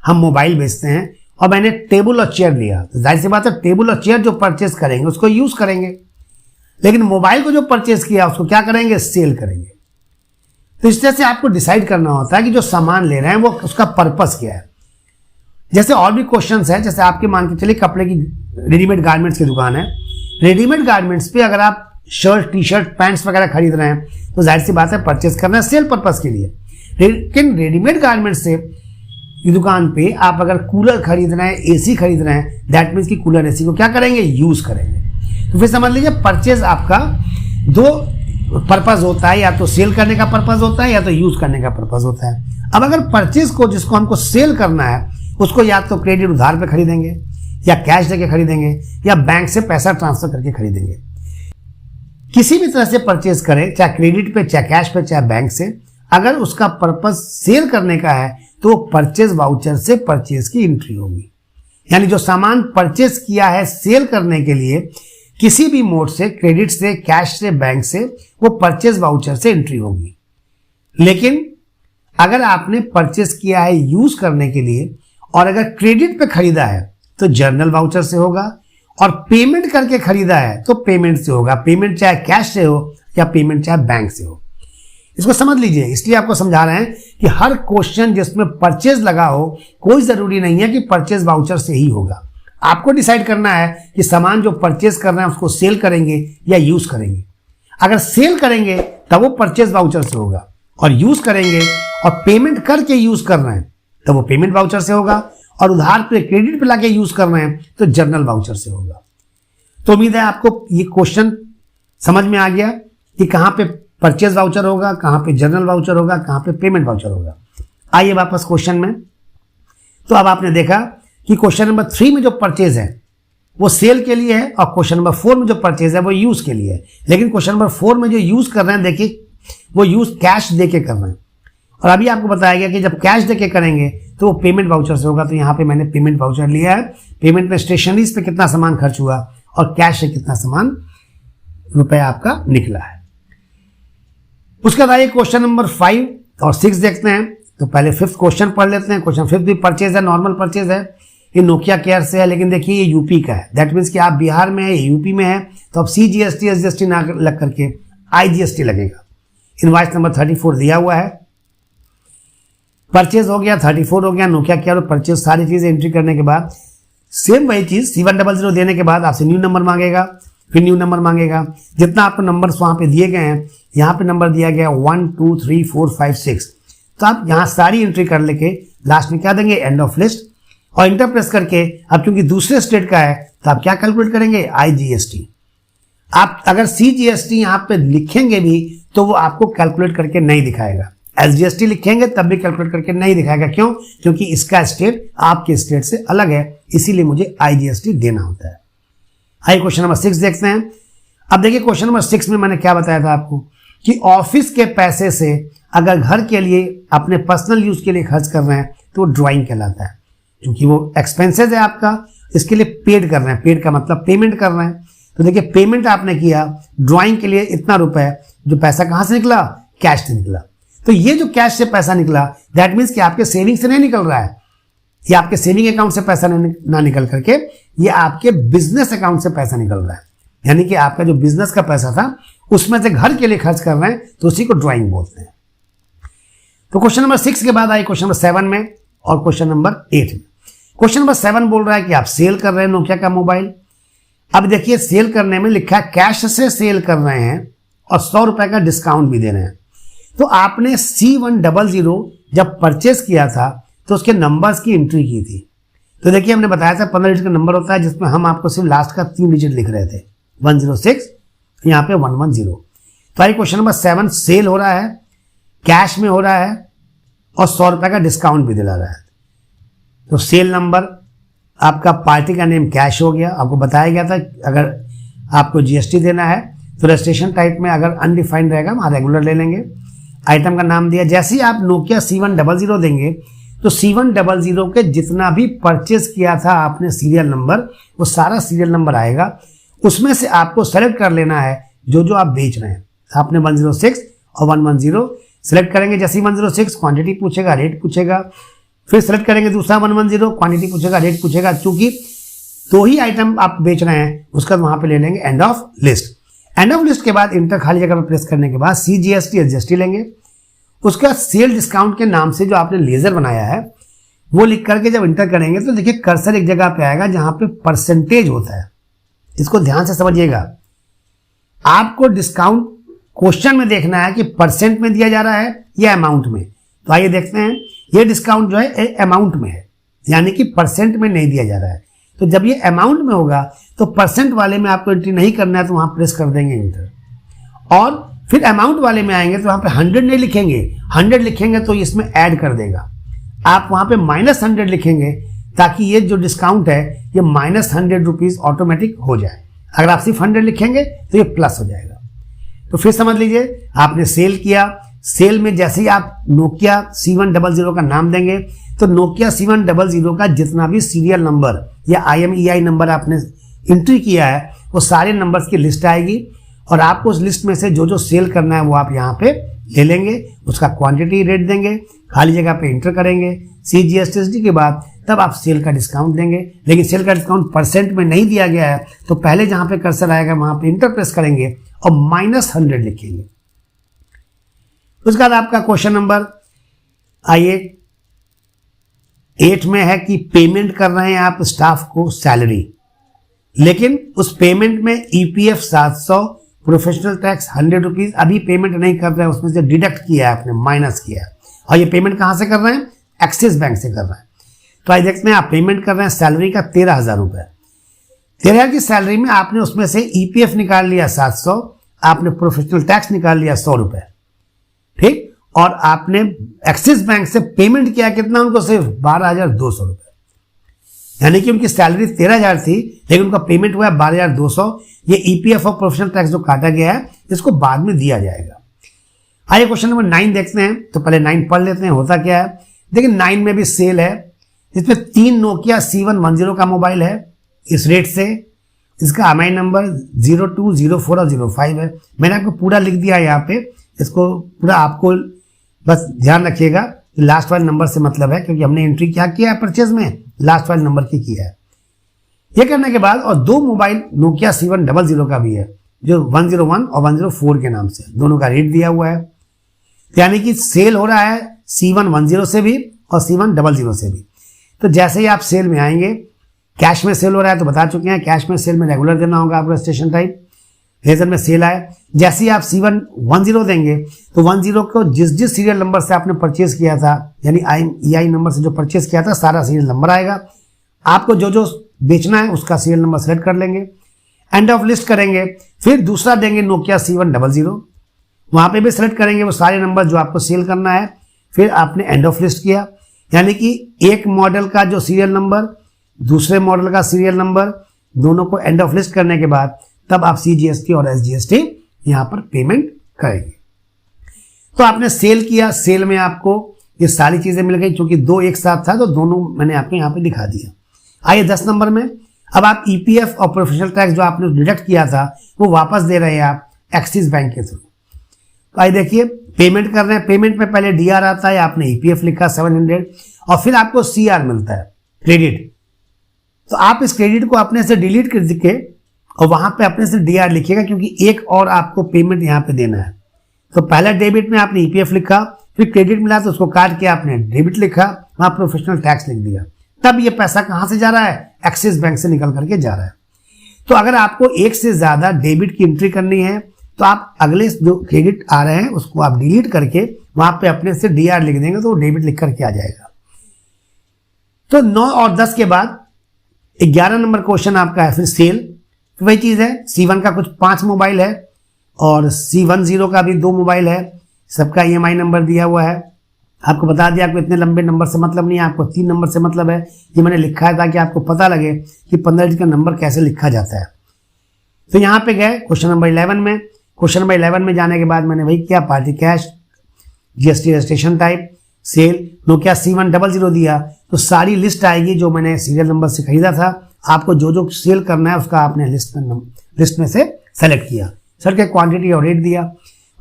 Speaker 1: हम मोबाइल बेचते हैं और मैंने टेबल और चेयर लिया, तो जाहिर सी बात है टेबल और चेयर जो परचेज करेंगे उसको यूज करेंगे, लेकिन मोबाइल को जो परचेज किया उसको क्या करेंगे, सेल करेंगे। तो इस तरह से आपको डिसाइड करना होता है कि जो सामान ले रहे हैं वो उसका पर्पस क्या है। जैसे और भी क्वेश्चंस हैं, जैसे आपके मान के चलिए कपड़े की रेडीमेड गारमेंट्स की दुकान है, रेडीमेड गारमेंट्स पे अगर आप शर्ट, टी शर्ट, पैंट्स वगैरह खरीद रहे हैं तो जाहिर सी बात है परचेज करना है सेल पर्पस के लिए। लेकिन रेडीमेड गारमेंट्स से की दुकान पे आप अगर कूलर खरीद रहे हैं, AC खरीद रहे हैं, दैट मीन्स कि कूलर AC को क्या करेंगे, यूज करेंगे। तो फिर समझ लीजिए परचेज आपका 2 पर्पस होता है, या तो सेल करने का पर्पस होता है या तो यूज करने का पर्पस होता है। अब अगर परचेज को, जिसको हमको सेल करना है, उसको या तो क्रेडिट उधार पे खरीदेंगे या कैश देके खरीदेंगे या बैंक से पैसा ट्रांसफर करके खरीदेंगे। किसी भी तरह से परचेज करें, चाहे क्रेडिट पे, चाहे कैश पे, चाहे बैंक से, अगर उसका पर्पस सेल करने का है तो परचेज वाउचर से परचेज की एंट्री होगी। यानी जो सामान परचेज किया है सेल करने के लिए किसी भी मोड से, क्रेडिट से, कैश से, बैंक से, वो परचेज वाउचर से एंट्री होगी। लेकिन अगर आपने परचेज किया है यूज करने के लिए और अगर क्रेडिट पे खरीदा है तो जर्नल वाउचर से होगा, और पेमेंट करके खरीदा है तो पेमेंट से होगा। पेमेंट चाहे कैश से हो या पेमेंट चाहे बैंक से हो। इसको समझ लीजिए, इसलिए आपको समझा रहे हैं कि हर क्वेश्चन जिसमें परचेज लगा हो, कोई जरूरी नहीं है कि परचेज वाउचर से ही होगा। आपको डिसाइड करना है कि सामान जो परचेज कर रहे हैं उसको सेल करेंगे या यूज करेंगे। अगर सेल करेंगे तब वो परचेज वाउचर से होगा, और यूज करेंगे और पेमेंट करके यूज कर रहे हैं तो वो पेमेंट वाउचर से होगा, और उधार पे क्रेडिट पे लाके यूज कर रहे हैं तो जर्नल वाउचर से होगा। तो उम्मीद है आपको ये क्वेश्चन समझ में आ गया कि कहां पे परचेज वाउचर होगा, कहां पे जर्नल वाउचर होगा, कहां पे पेमेंट वाउचर होगा। आइए वापस क्वेश्चन में। तो अब आपने देखा कि क्वेश्चन नंबर 3 में जो परचेज है वो सेल के लिए है, और क्वेश्चन नंबर 4 में जो परचेज है वो यूज के लिए है। लेकिन क्वेश्चन नंबर 4 में जो यूज कर रहे हैं, देखिए वो यूज कैश देके कर रहे हैं, और अभी आपको बताया गया कि जब कैश देके करेंगे तो वो पेमेंट वाउचर से होगा। तो यहाँ पे मैंने पेमेंट वाउचर लिया है। पेमेंट में स्टेशनरीज पे कितना सामान खर्च हुआ और कैश से कितना सामान रुपया आपका निकला है। उसके बाद आइए क्वेश्चन नंबर 5 और 6 देखते हैं। तो पहले 5th क्वेश्चन पढ़ लेते हैं। क्वेश्चन 5 भी परचेज है, नॉर्मल परचेज है, ये नोकिया केयर से है, लेकिन देखिए ये यूपी का है। दैट मीन्स कि आप बिहार में है, यूपी में है, तो अब CGST SGST ना लग करके IGST लगेगा। इनवाइस नंबर 34 दिया हुआ है। परचेज हो गया, 34 हो गया, नोकिया केयर और परचेज सारी चीजें एंट्री करने के बाद सेम वही चीज C100 देने के बाद आपसे न्यू नंबर मांगेगा, फिर न्यू नंबर मांगेगा। जितना आपको नंबर्स वहां पे दिए गए हैं, यहाँ पे नंबर दिया गया 1 2 3 4 5 6, तो आप यहाँ सारी एंट्री कर लेके लास्ट में क्या देंगे, एंड ऑफ लिस्ट, और इंटर प्रेस करके अब क्योंकि दूसरे स्टेट का है तो आप क्या कैलकुलेट करेंगे, IGST। आप अगर CGST यहाँ पे लिखेंगे भी तो वो आपको कैलकुलेट करके नहीं दिखाएगा। SGST लिखेंगे तब भी कैलकुलेट करके नहीं दिखाएगा। क्यों? क्योंकि इसका स्टेट आपके स्टेट से अलग है, इसीलिए मुझे IGST देना होता है। आइए क्वेश्चन नंबर 6 देखते हैं। अब देखिए क्वेश्चन नंबर 6 में मैंने क्या बताया था आपको कि ऑफिस के पैसे से अगर घर के लिए अपने पर्सनल यूज के लिए खर्च कर रहे हैं तो वो ड्राइंग कहलाता है, क्योंकि वो एक्सपेंसेस है आपका, इसके लिए पेड कर रहे हैं। पेड का मतलब पेमेंट कर रहे हैं। तो देखिए पेमेंट आपने किया ड्राइंग के लिए इतना रुपए, जो पैसा कहां से निकला, कैश से निकला। तो ये जो कैश से पैसा निकला दैट मीन्स कि आपके सेविंग से नहीं निकल रहा है, ये आपके सेविंग अकाउंट से पैसा ना निकल करके ये आपके बिजनेस अकाउंट से पैसा निकल रहा है। यानी कि आपका जो बिजनेस का पैसा था उसमें से घर के लिए खर्च कर रहे हैं, तो उसी को ड्राइंग बोलते हैं। तो क्वेश्चन नंबर 6 के बाद आई क्वेश्चन नंबर 7 में और क्वेश्चन नंबर 8 में। क्वेश्चन नंबर 7 बोल रहा है कि आप सेल कर रहे हैं नोकिया का मोबाइल। अब देखिए सेल करने में लिखा है कैश से सेल कर रहे हैं और 100 रुपए का डिस्काउंट भी दे रहे हैं। तो आपने C100 जब परचेस किया था तो उसके नंबर्स की एंट्री की थी। तो देखिए हमने बताया था 15 डिजिट का नंबर होता है, जिसमें हम आपको सिर्फ लास्ट का 3 डिजिट लिख रहे थे, 106, यहाँ पे 110। तो आई क्वेश्चन नंबर 7 सेल हो रहा है, कैश में हो रहा है और 100 रुपए का डिस्काउंट भी दिला रहा है। तो सेल नंबर आपका, पार्टी का नेम कैश हो गया। आपको बताया गया था अगर आपको GST देना है तो रजिस्ट्रेशन टाइप में अगर अनडिफाइंड रहेगा वहाँ रेगुलर ले लेंगे। आइटम का नाम दिया। जैसे ही आप नोकिया C100 देंगे तो C100 के जितना भी परचेज किया था आपने सीरियल नंबर, वो सारा सीरियल नंबर आएगा। उसमें से आपको सेलेक्ट कर लेना है जो जो आप बेच रहे हैं। आपने 106 और 110 सेलेक्ट करेंगे। जैसे 106 क्वांटिटी पूछेगा, रेट पूछेगा, फिर सेलेक्ट करेंगे दूसरा 110, क्वांटिटी पूछेगा, रेट पूछेगा। चूंकि 2 ही आइटम आप बेच रहे हैं उसका वहां पे ले लेंगे end of list. End of list के बाद इंटर खाली जगह पर प्रेस करने के बाद CGST SGST लेंगे। उसका सेल डिस्काउंट के नाम से जो आपने लेजर बनाया है वो लिख करके जब इंटर करेंगे तो देखिए कर्सर एक जगह पे आएगा जहां पे परसेंटेज होता है। इसको ध्यान से समझिएगा। आपको डिस्काउंट क्वेश्चन में देखना है कि परसेंट में दिया जा रहा है या अमाउंट में। तो आइए देखते हैं, ये डिस्काउंट जो है अमाउंट में है, यानी कि परसेंट में नहीं दिया जा रहा है। तो जब ये अमाउंट में होगा तो परसेंट वाले में आपको एंट्री नहीं करना है, तो वहां प्रेस कर देंगे इंटर। और फिर अमाउंट वाले में आएंगे तो वहां पे 100 नहीं लिखेंगे, 100 लिखेंगे तो इसमें ऐड कर देगा। आप वहां पे -100 लिखेंगे ताकि ये जो डिस्काउंट है ये -100 रुपीज ऑटोमेटिक हो जाए। अगर आप सिर्फ 100 लिखेंगे तो ये प्लस हो जाएगा। तो फिर समझ लीजिए आपने सेल किया। सेल में जैसे ही आप नोकिया C100 का नाम देंगे तो नोकिया C100 का जितना भी सीरियल नंबर या IMEI नंबर आपने एंट्री किया है वो सारे नंबर्स की लिस्ट आएगी, और आपको उस लिस्ट में से जो जो सेल करना है वो आप यहाँ पे ले लेंगे। उसका क्वांटिटी रेट देंगे, खाली जगह पे इंटर करेंगे। CGST SGST के बाद तब आप सेल का डिस्काउंट देंगे। लेकिन सेल का डिस्काउंट परसेंट में नहीं दिया गया है, तो पहले जहां पे कर्सर आएगा वहां पे इंटर प्रेस करेंगे और -100 लिखेंगे। उसके बाद आपका क्वेश्चन नंबर, आइए 8 में है कि पेमेंट कर रहे हैं आप स्टाफ को सैलरी, लेकिन उस पेमेंट में ईपीएफ 700, प्रोफेशनल टैक्स 100 रुपीज अभी पेमेंट नहीं कर रहे हैं, उसमें से डिडक्ट किया है आपने, माइनस किया है। और ये पेमेंट कहाँ से कर रहे हैं? एक्सिस बैंक से कर रहे हैं। तो आज देखते हैं आप पेमेंट कर रहे हैं सैलरी का 13,000 रुपये। 13,000 की सैलरी में आपने उसमें से ईपीएफ निकाल लिया 700, आपने प्रोफेशनल टैक्स निकाल लिया 100 रुपये, ठीक, और आपने एक्सिस बैंक से पेमेंट किया कितना उनको? सिर्फ 12,200 रुपये। यानी कि उनकी सैलरी 13,000 थी, लेकिन उनका पेमेंट हुआ 12,200। ये ईपीएफ और प्रोफेशनल टैक्स जो काटा गया है इसको बाद में दिया जाएगा। आइए क्वेश्चन नंबर 9 देखते हैं। तो पहले 9 पढ़ लेते हैं, होता क्या है। देखिए 9 में भी सेल है, इसमें 3 नोकिया C110 का मोबाइल है इस रेट से। इसका एमआई नंबर 02, 04 और 05 है। मैंने आपको पूरा लिख दिया है यहाँ पे, इसको पूरा आपको बस ध्यान रखिएगा, लास्ट वाले नंबर से मतलब है, क्योंकि हमने एंट्री क्या किया है परचेज में, लास्ट वाले नंबर की किया है। ये करने के बाद और 2 मोबाइल नोकिया C100 का भी है, जो 101 और 104 के नाम से, दोनों का रेट दिया हुआ है। यानी कि सेल हो रहा है C110 से भी और C100 से भी। तो जैसे ही आप सेल में आएंगे, कैश में सेल हो रहा है तो बता चुके हैं, कैश में सेल में रेगुलर देना होगा आपका स्टेशन टाइप। लेजर में सेल आए, जैसे ही आप C110 देंगे तो 10 को जिस सीरियल नंबर से आपने परचेज किया था, यानी IMEI नंबर से जो परचेज किया था, सारा सीरियल नंबर आएगा। आपको जो जो बेचना है उसका सीरियल नंबर सेलेक्ट कर लेंगे, एंड ऑफ लिस्ट करेंगे। फिर दूसरा देंगे नोकिया C100, वहां पे भी सेलेक्ट करेंगे वो सारे नंबर जो आपको सेल करना है। फिर आपने एंड ऑफ लिस्ट किया, यानी कि एक मॉडल का जो सीरियल नंबर, दूसरे मॉडल का सीरियल नंबर, दोनों को एंड ऑफ लिस्ट करने के बाद तब आप CGST और SGST यहां पर पेमेंट करेंगे। तो आपने सेल किया, सेल में आपको ये सारी चीजें मिल गई, क्योंकि 2 एक साथ था तो दोनों मैंने आपको यहाँ पे दिखा दिया। आइए 10 नंबर में, अब आप ईपीएफ और प्रोफेशनल टैक्स जो आपने डिडक्ट किया था वो वापस दे रहे हैं आप एक्सिस बैंक के थ्रू। तो आइए देखिए, पेमेंट कर रहे हैं, पेमेंट में पहले DR आता है, आपने ईपीएफ लिखा 700 और फिर आपको CR मिलता है, क्रेडिट। तो आप इस क्रेडिट को अपने से डिलीट कर के और वहां पे अपने से DR लिखिएगा, क्योंकि एक और आपको पेमेंट यहां पे देना है। तो पहला डेबिट में आपने ईपीएफ लिखा, फिर क्रेडिट मिला तो उसको काट के आपने डेबिट लिखा, वहां प्रोफेशनल टैक्स लिख दिया। तब ये पैसा कहां से जा रहा है? एक्सिस बैंक से निकल करके जा रहा है। तो अगर आपको एक से ज्यादा डेबिट की एंट्री करनी है तो आप अगले जो क्रेडिट आ रहे हैं उसको आप डिलीट करके वहां पे अपने से DR लिख देंगे तो डेबिट लिख करके आ जाएगा। तो 9 और 10 के बाद 11 नंबर क्वेश्चन आपका है फिर सेल। तो वही चीज है, C1 का कुछ 5 मोबाइल है और C10 का भी 2 मोबाइल है, सबका EMI नंबर दिया हुआ है। आपको बता दिया, आपको इतने लंबे नंबर से मतलब नहीं है, आपको 3 नंबर से मतलब है। ये मैंने लिखा है ताकि आपको पता लगे कि 15 डिजिट का नंबर कैसे लिखा जाता है। तो यहाँ पे गए क्वेश्चन नंबर 11 में। क्वेश्चन नंबर 11 में जाने के बाद मैंने वही किया, party cash, GST registration type, sale, Nokia C100 दिया। तो सारी लिस्ट आएगी जो मैंने सीरियल नंबर से खरीदा था। आपको जो जो सेल करना है उसका आपने लिस्ट में से सेलेक्ट किया, सर के क्वांटिटी और रेट दिया।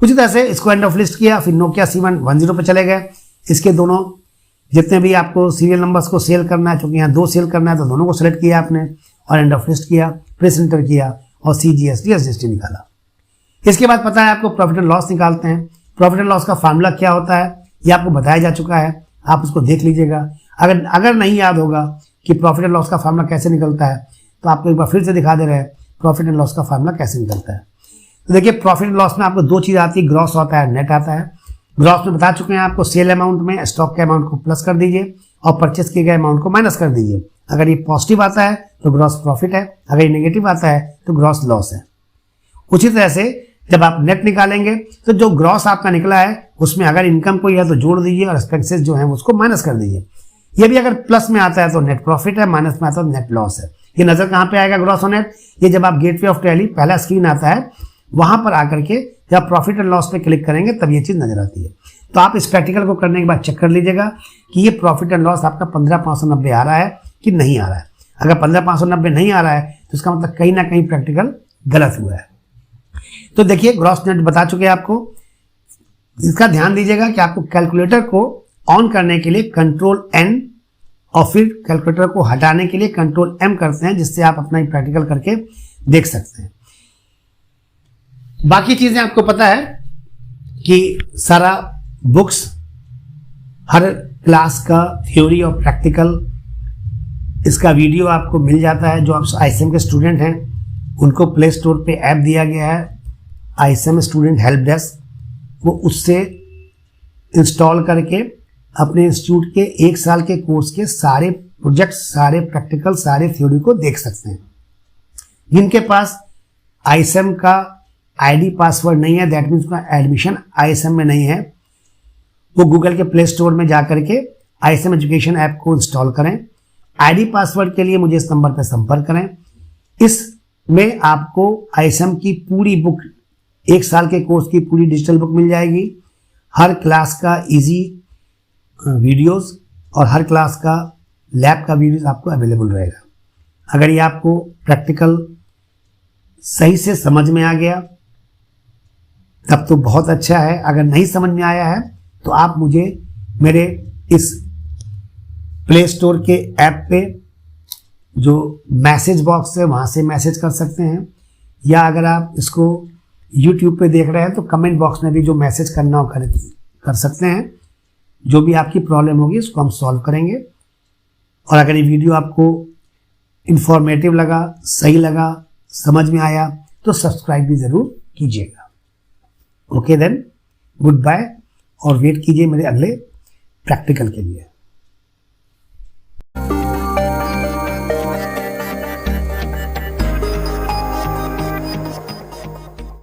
Speaker 1: कुछ तरह से इसको एंड ऑफ लिस्ट किया, फिर नोकिया C110 पे चले गए। इसके दोनों जितने भी आपको सीरियल नंबर्स को सेल करना है, क्योंकि यहाँ 2 सेल करना है तो दोनों को सेलेक्ट किया आपने और एंड ऑफ लिस्ट किया, प्रेस एंटर किया और CGST SGST निकाला। इसके बाद पता है आपको प्रॉफिट एंड लॉस निकालते हैं। प्रॉफिट एंड लॉस का फार्मूला क्या होता है ये आपको बताया जा चुका है, आप उसको देख लीजिएगा। अगर नहीं याद होगा कि प्रॉफिट एंड लॉस का फार्मूला कैसे निकलता है तो आपको एक बार फिर से दिखा दे रहे हैं प्रॉफिट एंड लॉस का फार्मूला कैसे निकलता है। तो देखिए, प्रॉफिट एंड लॉस में आपको 2 चीज आती है, ग्रॉस होता है, नेट आता है। ग्रॉस में बता चुके हैं आपको, सेल अमाउंट में स्टॉक के अमाउंट को प्लस कर दीजिए और परचेस किए गए अमाउंट को माइनस कर दीजिए। अगर ये पॉजिटिव आता है तो ग्रॉस प्रॉफिट है, अगर ये नेगेटिव आता है तो ग्रॉस लॉस है। उसी तरह से जब आप नेट निकालेंगे तो जो ग्रॉस आपका निकला है उसमें अगर इनकम कोई है तो जोड़ दीजिए और एक्सपेंसेस जो है उसको माइनस कर दीजिए। ये भी अगर प्लस में आता है तो नेट प्रॉफिट है, माइनस में आता है तो नेट लॉस है। ये नजर कहां पे आएगा ग्रॉस और नेट? ये जब आप गेटवे ऑफ टैली पहला स्क्रीन आता है वहां पर आकर के जब प्रॉफिट एंड लॉस पे क्लिक करेंगे तब ये चीज नजर आती है। तो आप इस प्रैक्टिकल को करने के बाद चेक कर लीजिएगा कि ये प्रॉफिट एंड लॉस आपका 15,590 आ रहा है कि नहीं आ रहा है। अगर 15,590 नहीं आ रहा है तो इसका मतलब कहीं ना कहीं प्रैक्टिकल गलत हुआ है। तो देखिए, ग्रॉस नेट बता चुके हैं आपको। इसका ध्यान दीजिएगा कि आपको कैलकुलेटर को ऑन करने के लिए Ctrl+N और फिर कैलकुलेटर को हटाने के लिए Ctrl+M करते हैं, जिससे आप अपना प्रैक्टिकल करके देख सकते हैं। बाकी चीजें आपको पता है कि सारा बुक्स हर क्लास का थ्योरी और प्रैक्टिकल इसका वीडियो आपको मिल जाता है। जो आप ISM के स्टूडेंट हैं उनको प्ले स्टोर पे ऐप दिया गया है ISM स्टूडेंट हेल्प डेस्क, वो उससे इंस्टॉल करके अपने इंस्टीट्यूट के 1 साल के कोर्स के सारे प्रोजेक्ट, सारे प्रैक्टिकल, सारे थ्योरी को देख सकते हैं। जिनके पास ISM का ID पासवर्ड नहीं है, दैट मीन्स का एडमिशन ISM में नहीं है, वो गूगल के प्ले स्टोर में जाकर के ISM एजुकेशन ऐप को इंस्टॉल करें। ID पासवर्ड के लिए मुझे इस नंबर पर संपर्क करें। इसमें आपको ISM की पूरी बुक, 1 साल के कोर्स की पूरी डिजिटल बुक मिल जाएगी। हर क्लास का इजी वीडियोस और हर क्लास का लैब का वीडियोस आपको अवेलेबल रहेगा। अगर ये आपको प्रैक्टिकल सही से समझ में आ गया तब तो बहुत अच्छा है। अगर नहीं समझ में आया है तो आप मुझे मेरे इस प्ले स्टोर के ऐप पे जो मैसेज बॉक्स है वहाँ से मैसेज कर सकते हैं, या अगर आप इसको YouTube पे देख रहे हैं तो कमेंट बॉक्स में भी जो मैसेज करना हो कर सकते हैं। जो भी आपकी प्रॉब्लम होगी उसको हम सॉल्व करेंगे। और अगर ये वीडियो आपको इंफॉर्मेटिव लगा, सही लगा, समझ में आया तो सब्सक्राइब भी ज़रूर कीजिएगा। ओके देन, गुड बाय, और वेट कीजिए मेरे अगले प्रैक्टिकल के लिए।